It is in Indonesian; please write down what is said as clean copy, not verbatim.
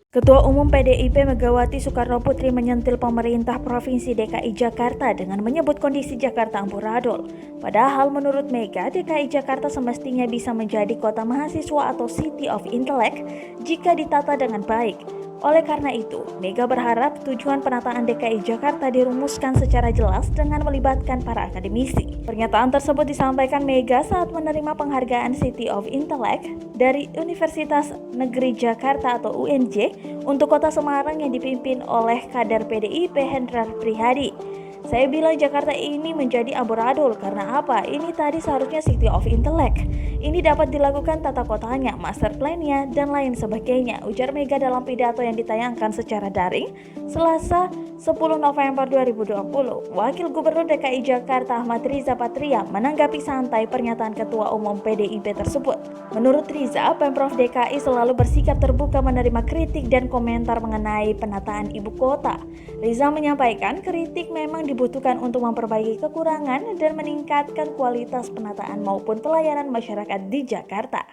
Ketua Umum PDIP Megawati Soekarnoputri menyentil pemerintah Provinsi DKI Jakarta dengan menyebut kondisi Jakarta amburadul. Padahal menurut Mega, DKI Jakarta semestinya bisa menjadi kota mahasiswa atau City of Intellect jika ditata dengan baik. Oleh karena itu, Mega berharap tujuan penataan DKI Jakarta dirumuskan secara jelas dengan melibatkan para akademisi. Pernyataan tersebut disampaikan Mega saat menerima penghargaan City of Intellect dari Universitas Negeri Jakarta atau UNJ untuk Kota Semarang yang dipimpin oleh kader PDIP Hendrar Prihadi. Saya bilang Jakarta ini menjadi amburadul karena apa? Ini tadi seharusnya City of Intellect. Ini dapat dilakukan tata kotanya, master plan-nya, dan lain sebagainya, ujar Mega dalam pidato yang ditayangkan secara daring Selasa 10 November 2020. Wakil Gubernur DKI Jakarta Ahmad Riza Patria menanggapi santai pernyataan Ketua Umum PDIP tersebut. Menurut Riza, Pemprov DKI selalu bersikap terbuka menerima kritik dan komentar mengenai penataan ibu kota. Riza menyampaikan kritik memang dibutuhkan untuk memperbaiki kekurangan dan meningkatkan kualitas penataan maupun pelayanan masyarakat di Jakarta.